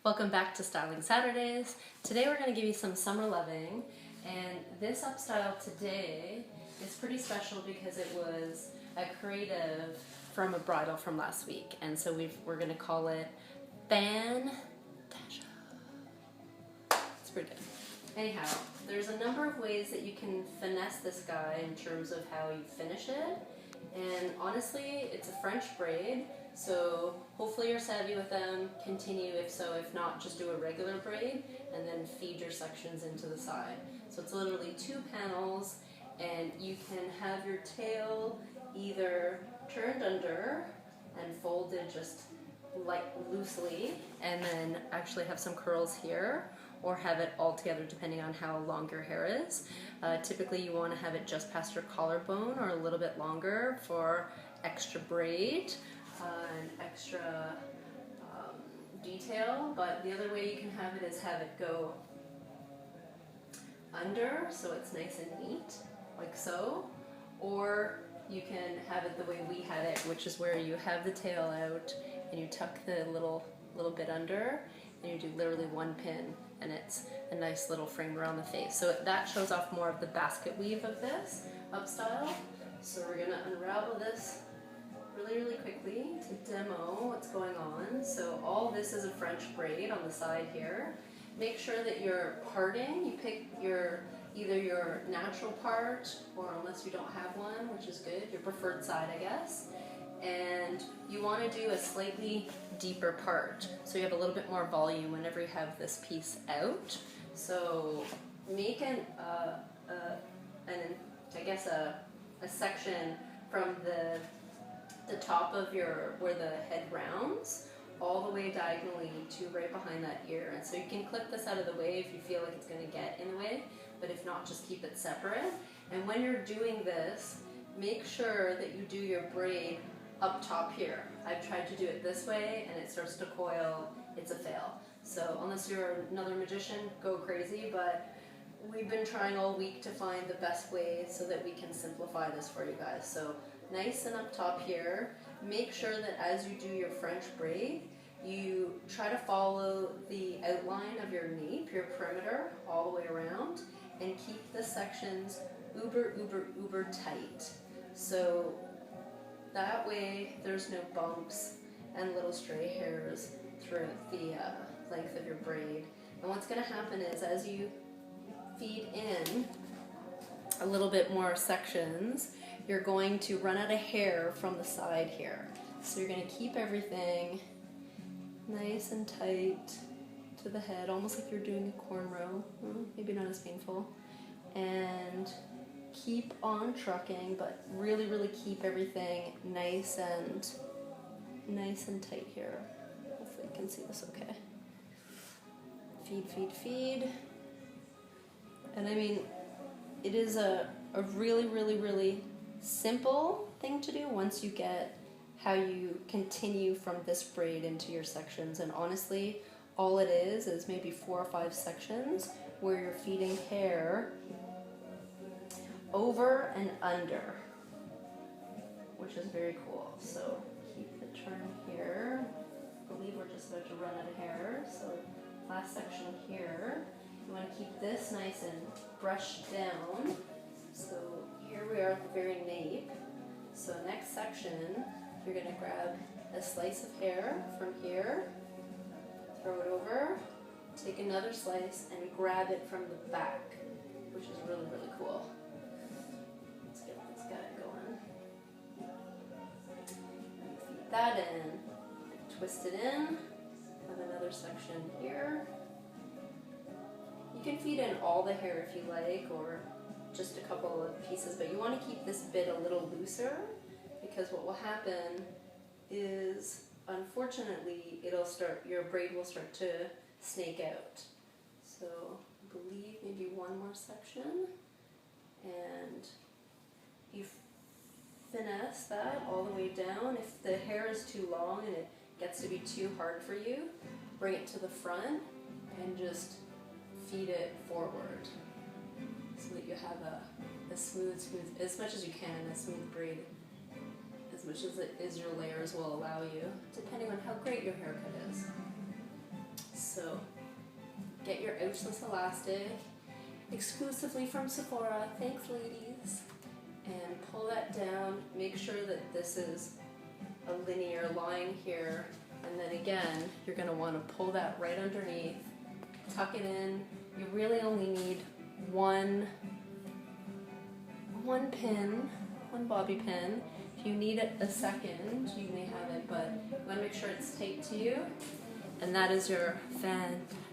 Welcome back to Styling Saturdays. Today we're going to give you some summer loving, and this Upstyle today is pretty special because it was a creative from a bridal from last week, and so we're going to call it Fan-Tasha. It's pretty good. Anyhow, there's a number of ways that you can finesse this guy in terms of how you finish it, and honestly, it's a French braid. So hopefully you're savvy with them, continue if so, if not just do a regular braid and then feed your sections into the side. So it's literally 2 panels, and you can have your tail either turned under and folded just like loosely and then actually have some curls here, or have it all together depending on how long your hair is. Typically you want to have it just past your collarbone or a little bit longer for extra braid. And extra detail, but the other way you can have it is have it go under so it's nice and neat, like so, or you can have it the way we had it, which is where you have the tail out and you tuck the little bit under and you do literally 1 pin, and it's a nice little frame around the face. So that shows off more of the basket weave of this Upstyle. So we're gonna unravel this really quickly to demo what's going on. So all this is a French braid on the side here. Make sure that you're parting, you pick either your natural part, or unless you don't have one, which is good, your preferred side, I guess. And you want to do a slightly deeper part, so you have a little bit more volume whenever you have this piece out. So make a section from the top of where the head rounds all the way diagonally to right behind that ear. And so you can clip this out of the way if you feel like it's going to get in the way, but if not, just keep it separate. And when you're doing this, make sure that you do your braid up top here. I've tried to do it this way and it starts to coil. It's a fail. So unless you're another magician, go crazy, but we've been trying all week to find the best way so that we can simplify this for you guys. So nice and up top here. Make sure that as you do your French braid, you try to follow the outline of your nape, your perimeter, all the way around, and keep the sections uber tight. So that way there's no bumps and little stray hairs throughout the length of your braid. And what's going to happen is as you feed in a little bit more sections, you're going to run out of hair from the side here. So you're going to keep everything nice and tight to the head, almost like you're doing a cornrow, maybe not as painful. And keep on trucking, but really keep everything nice and tight here. Hopefully you can see this okay. Feed. And I mean, it is a really simple thing to do once you get how you continue from this braid into your sections. And honestly, all it is maybe 4 or 5 sections where you're feeding hair over and under, which is very cool. So keep the turn here. I believe we're just about to run out of hair. So last section here. You want to keep this nice and brushed down. So here we are at the very nape. So next section, you're going to grab a slice of hair from here, throw it over, take another slice and grab it from the back, which is really cool. Let's get this guy going. Feed that in, twist it in, have another section here. You can feed in all the hair if you like, or just a couple of pieces, but you want to keep this bit a little looser, because what will happen is, unfortunately, your braid will start to snake out. So I believe maybe 1 more section, and you finesse that all the way down. If the hair is too long and it gets to be too hard for you, bring it to the front and just feed it forward so that you have a smooth, as much as you can, a smooth braid, as much as it is your layers will allow you, depending on how great your haircut is. So get your ouchless elastic, exclusively from Sephora, thanks ladies, and pull that down. Make sure that this is a linear line here, and then again, you're going to want to pull that right underneath, tuck it in. You really only need one pin, one bobby pin. If you need it a second, you may have it, but you want to make sure it's tight to you. And that is your Fan-Tasha